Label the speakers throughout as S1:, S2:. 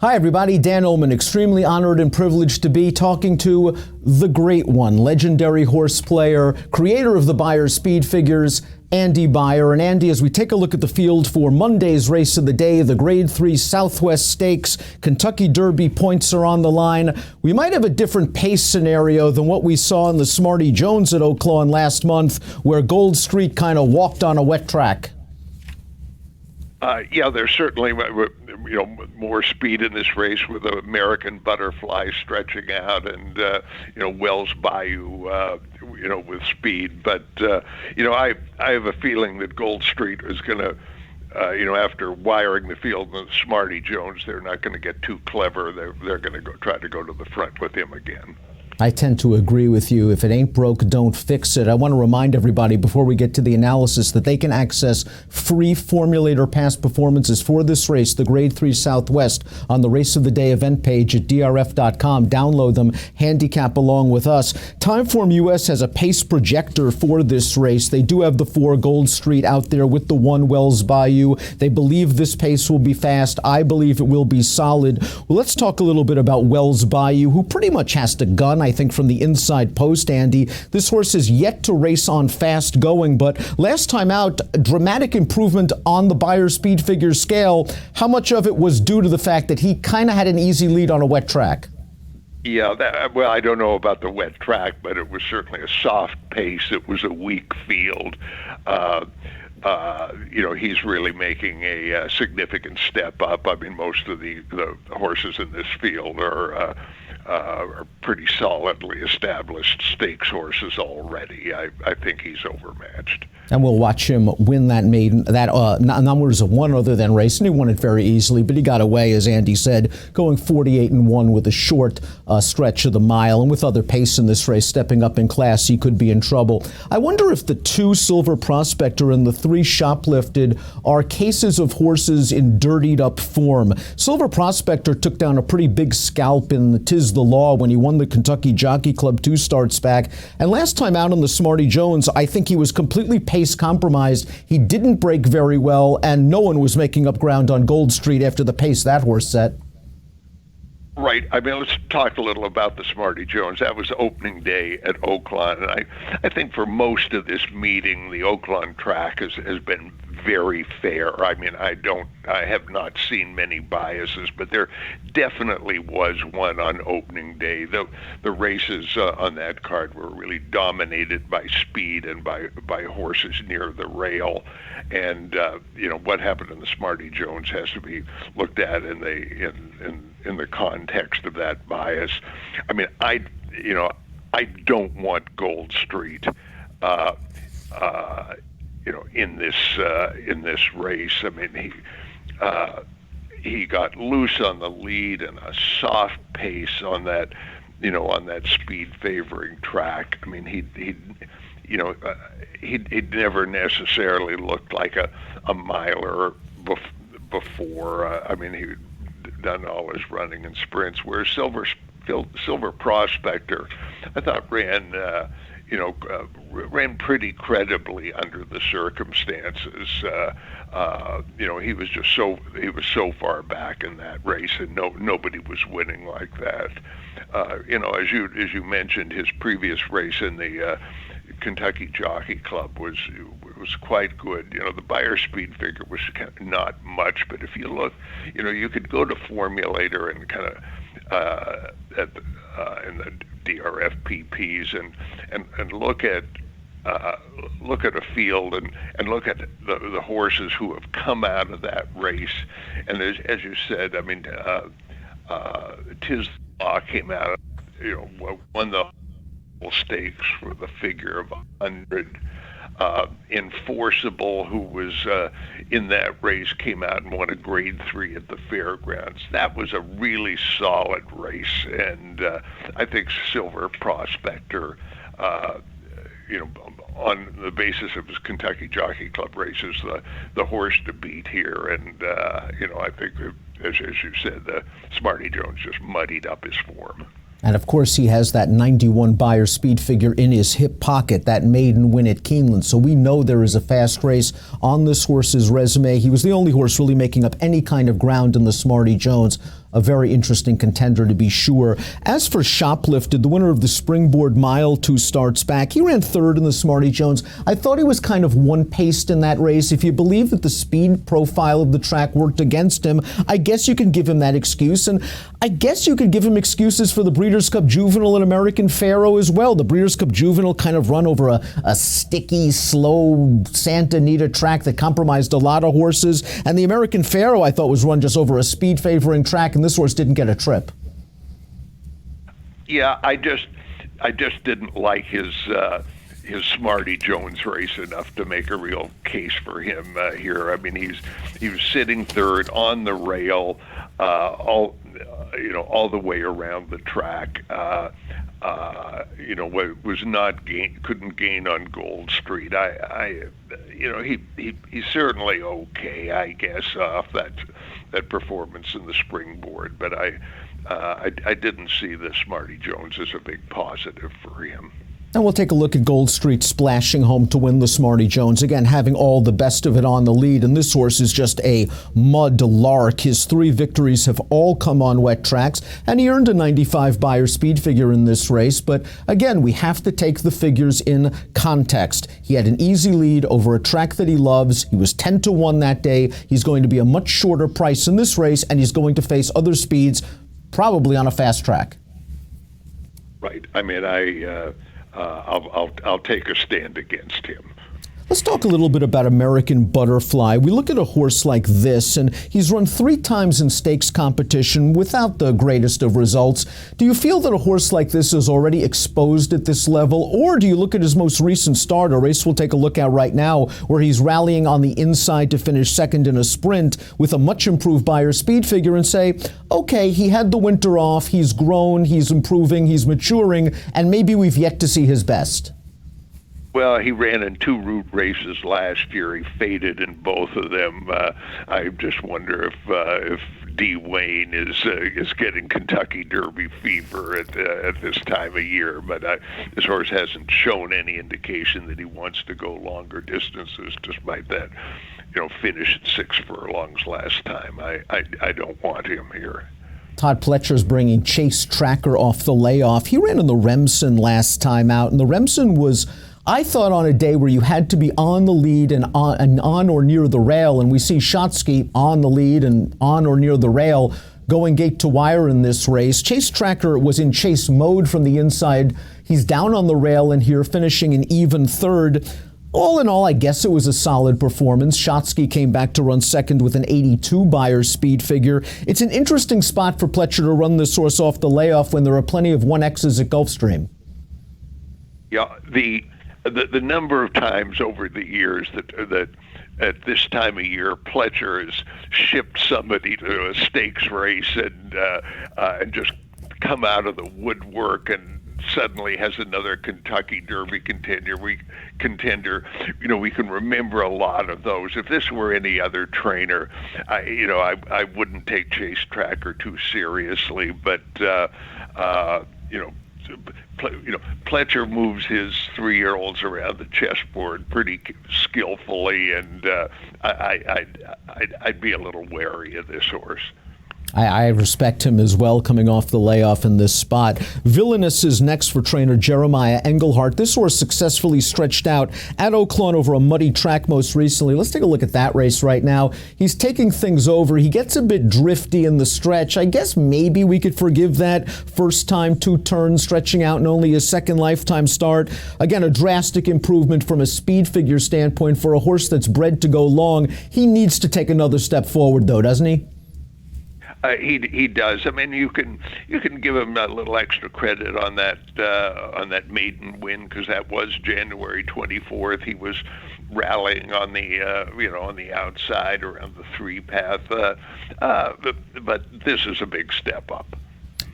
S1: Hi, everybody. Dan Illman, extremely honored and privileged to be talking to the great one, legendary horse player, creator of the Beyer speed figures, Andy Beyer. And Andy, as we take a look at the field for Monday's race of the day, the Grade 3 Southwest Stakes, Kentucky Derby points are on the line. We might have a different pace scenario than what we saw in the Smarty Jones at Oaklawn last month, where Gold Street kind of walked on a wet track.
S2: Yeah, there's certainly more speed in this race with the American Butterfly stretching out and Wells Bayou with speed. But I have a feeling that Gold Street is going to after wiring the field and Smarty Jones, they're not going to get too clever. They're going to try to go to the front with him again.
S1: I tend to agree with you. If it ain't broke, don't fix it. I want to remind everybody before we get to the analysis that they can access free Formulator past performances for this race, the Grade 3 Southwest, on the Race of the Day event page at DRF.com. Download them, handicap along with us. Timeform US has a pace projector for this race. They do have the 4 Gold Street out there with the 1 Wells Bayou. They believe this pace will be fast. I believe it will be solid. Well, let's talk a little bit about Wells Bayou, who pretty much has to gun, I think, from the inside post, Andy. This horse is yet to race on fast going, but last time out, dramatic improvement on the Beyer speed figure scale. How much of it was due to the fact that he kind of had an easy lead on a wet track?
S2: Yeah, I don't know about the wet track, but it was certainly a soft pace. It was a weak field. He's really making a significant step up. I mean, most of the horses in this field are pretty solidly established stakes horses already. I think he's overmatched.
S1: And we'll watch him win that maiden. That numbers of one other than race, and he won it very easily, but he got away, as Andy said, going 48-1 with a short stretch of the mile. And with other pace in this race stepping up in class, he could be in trouble. I wonder if the 2 Silver Prospector and the 3 Shoplifted are cases of horses in dirtied up form. Silver Prospector took down a pretty big scalp in the Tis the Law when he won the Kentucky Jockey Club 2 starts back. And last time out on the Smarty Jones, I think he was completely pace compromised. He didn't break very well, and no one was making up ground on Gold Street after the pace that horse set.
S2: Right. I mean, let's talk a little about the Smarty Jones. That was opening day at Oaklawn, and I think for most of this meeting, the Oaklawn track has been very fair. I mean, I have not seen many biases, but there definitely was one on opening day. The races on that card were really dominated by speed and by horses near the rail. And what happened in the Smarty Jones has to be looked at in the context of that bias. I mean, I don't want Gold Street in this race. I mean, he got loose on the lead and a soft pace on that speed favoring track. I mean, he'd never necessarily looked like a miler before. I mean, he'd done all his running and sprints, whereas Silver Prospector, I thought ran pretty credibly under the circumstances. He was so far back in that race, and nobody was winning like that. As you mentioned, his previous race in the Kentucky Jockey Club was quite good. The Beyer speed figure was not much, but if you look, you could go to Formulator and kind of in the DRF PPs and look at a field and look at the horses who have come out of that race. And as you said, I mean, Tis the Law came out, won the stakes for the figure of 100. Enforceable, who was in that race, came out and won a Grade 3 at the fairgrounds. That was a really solid race, and I think Silver Prospector, on the basis of his Kentucky Jockey Club races, the horse to beat here. And I think, as you said, the Smarty Jones just muddied up his form.
S1: And of course, he has that 91 Beyer speed figure in his hip pocket, that maiden win at Keeneland. So we know there is a fast race on this horse's resume. He was the only horse really making up any kind of ground in the Smarty Jones. a very interesting contender to be sure. As for Shoplifted, the winner of the Springboard Mile 2 starts back, he ran third in the Smarty Jones. I thought he was kind of one-paced in that race. If you believe that the speed profile of the track worked against him, I guess you can give him that excuse. And I guess you could give him excuses for the Breeders' Cup Juvenile and American Pharoah as well. The Breeders' Cup Juvenile kind of run over a sticky, slow Santa Anita track that compromised a lot of horses. And the American Pharoah, I thought, was run just over a speed-favoring track, and this horse didn't get a trip.
S2: Yeah, I just didn't like his Smarty Jones race enough to make a real case for him here. I mean, he was sitting third on the rail, all the way around the track. Couldn't gain on Gold Street. He's certainly okay, I guess, off that performance in the Springboard, but I didn't see the Smarty Jones as a big positive for him.
S1: And we'll take a look at Gold Street splashing home to win the Smarty Jones. Again, having all the best of it on the lead. And this horse is just a mud lark. His 3 victories have all come on wet tracks. And he earned a 95 Beyer speed figure in this race. But again, we have to take the figures in context. He had an easy lead over a track that he loves. He was 10-1 that day. He's going to be a much shorter price in this race. And he's going to face other speeds, probably on a fast track.
S2: Right. I mean, I'll take a stand against him.
S1: Let's talk a little bit about American Butterfly. We look at a horse like this, and he's run 3 times in stakes competition without the greatest of results. Do you feel that a horse like this is already exposed at this level, or do you look at his most recent start, a race we'll take a look at right now, where he's rallying on the inside to finish second in a sprint with a much improved Beyer speed figure, and say, okay, he had the winter off, he's grown, he's improving, he's maturing, and maybe we've yet to see his best?
S2: Well, he ran in 2 route races last year. He faded in both of them. I just wonder if D. Wayne is getting Kentucky Derby fever at this time of year. But this horse hasn't shown any indication that he wants to go longer distances, despite that, finish at 6 furlongs last time. I don't want him here.
S1: Todd Pletcher's bringing Chase Tracker off the layoff. He ran in the Remsen last time out, and the Remsen was, I thought, on a day where you had to be on the lead and on or near the rail, and we see Shotsky on the lead and on or near the rail going gate to wire in this race. Chase Tracker was in chase mode from the inside. He's down on the rail in here, finishing an even third. All in all, I guess it was a solid performance. Shotsky came back to run second with an 82 Beyer speed figure. It's an interesting spot for Pletcher to run this horse off the layoff when there are plenty of 1Xs at Gulfstream.
S2: Yeah, the number of times over the years that at this time of year Pletcher has shipped somebody to a stakes race and just come out of the woodwork and suddenly has another Kentucky Derby contender. We can remember a lot of those. If this were any other trainer, I wouldn't take Chase Tracker too seriously. But Pletcher moves his 3-year-olds around the chessboard pretty skillfully, and I'd be a little wary of this horse.
S1: I respect him as well, coming off the layoff in this spot. Villainous is next for trainer Jeremih Engelhardt. This horse successfully stretched out at Oaklawn over a muddy track most recently. Let's take a look at that race right now. He's taking things over. He gets a bit drifty in the stretch. I guess maybe we could forgive that. First time 2 turns, stretching out in only his second lifetime start. Again, a drastic improvement from a speed figure standpoint for a horse that's bred to go long. He needs to take another step forward, though, doesn't he?
S2: He does. I mean, you can give him a little extra credit on that maiden win, because that was January 24th. He was rallying on the on the outside around the 3 path. But this is a big step up.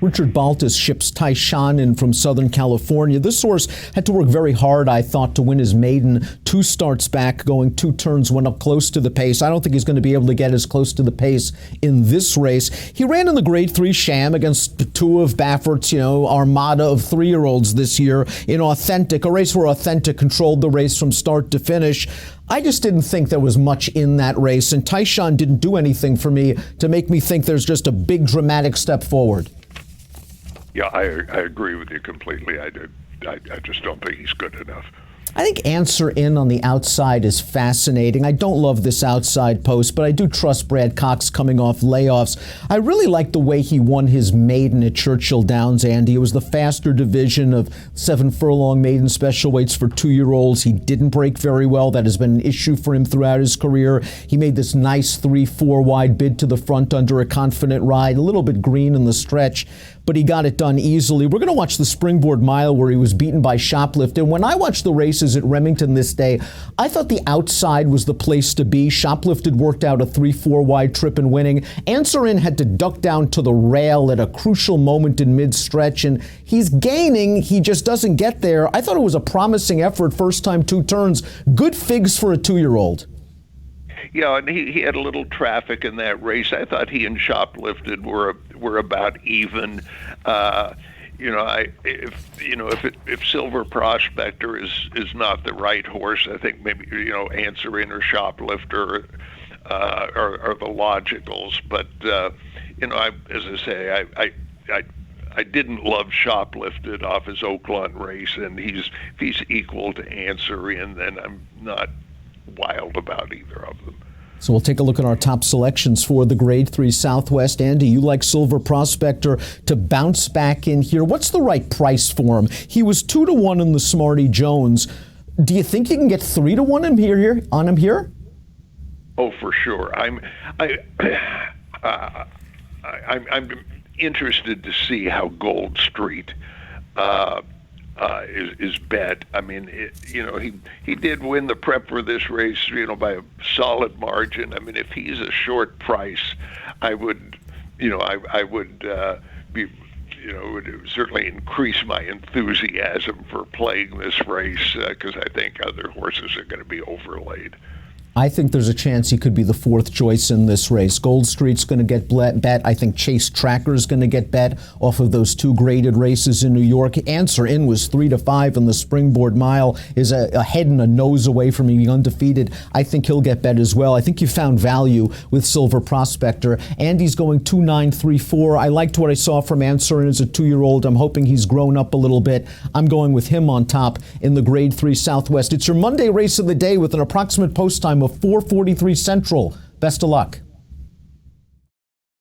S1: Richard Baltus ships Taishan in from Southern California. This horse had to work very hard, I thought, to win his maiden. 2 starts back, going 2 turns, went up close to the pace. I don't think he's going to be able to get as close to the pace in this race. He ran in the Grade 3 Sham against 2 of Baffert's, armada of 3-year-olds this year in Authentic, a race where Authentic controlled the race from start to finish. I just didn't think there was much in that race, and Taishan didn't do anything for me to make me think there's just a big dramatic step forward.
S2: Yeah, I agree with you completely. I just don't think he's good enough.
S1: I think Answer In on the outside is fascinating. I don't love this outside post, but I do trust Brad Cox coming off layoffs. I really like the way he won his maiden at Churchill Downs, Andy. It was the faster division of 7 furlong maiden special weights for 2-year-olds. He didn't break very well. That has been an issue for him throughout his career. He made this nice 3-4 wide bid to the front under a confident ride, a little bit green in the stretch, but he got it done easily. We're going to watch the Springboard Mile where he was beaten by Shoplift. And when I watched the races at Remington this day, I thought the outside was the place to be. Shoplift had worked out a 3-4 wide trip and winning. Answer In had to duck down to the rail at a crucial moment in mid-stretch, and he's gaining. He just doesn't get there. I thought it was a promising effort, first time 2 turns. Good figs for a 2-year-old.
S2: Yeah, and he had a little traffic in that race. I thought he and Shoplifted were about even. If Silver Prospector is not the right horse, I think maybe Answer In or Shoplifter are the logicals. But as I say, I didn't love Shoplifted off his Oaklawn race, and if he's equal to Answer In, then I'm not wild about either of them.
S1: So we'll take a look at our top selections for the Grade 3 Southwest. Andy, you like Silver Prospector to bounce back in here. What's the right price for him? He was 2-1 in the Smarty Jones. Do you think you can get 3-1 on him here?
S2: Oh, for sure. I'm interested to see how Gold Street is bet. I mean, he did win the prep for this race, by a solid margin. I mean, if he's a short price, I would would certainly increase my enthusiasm for playing this race because I think other horses are going to be overlaid.
S1: I think there's a chance he could be the 4th choice in this race. Gold Street's going to get bet. I think Chase Tracker's going to get bet off of those 2 graded races in New York. Answer In was 3-5 in the Springboard Mile, is a head and a nose away from being undefeated. I think he'll get bet as well. I think you found value with Silver Prospector. Andy's going 2-9-3-4. I liked what I saw from Answer In as a 2-year-old. I'm hoping he's grown up a little bit. I'm going with him on top in the Grade 3 Southwest. It's your Monday race of the day with an approximate post time of 4:43 Central. Best of luck.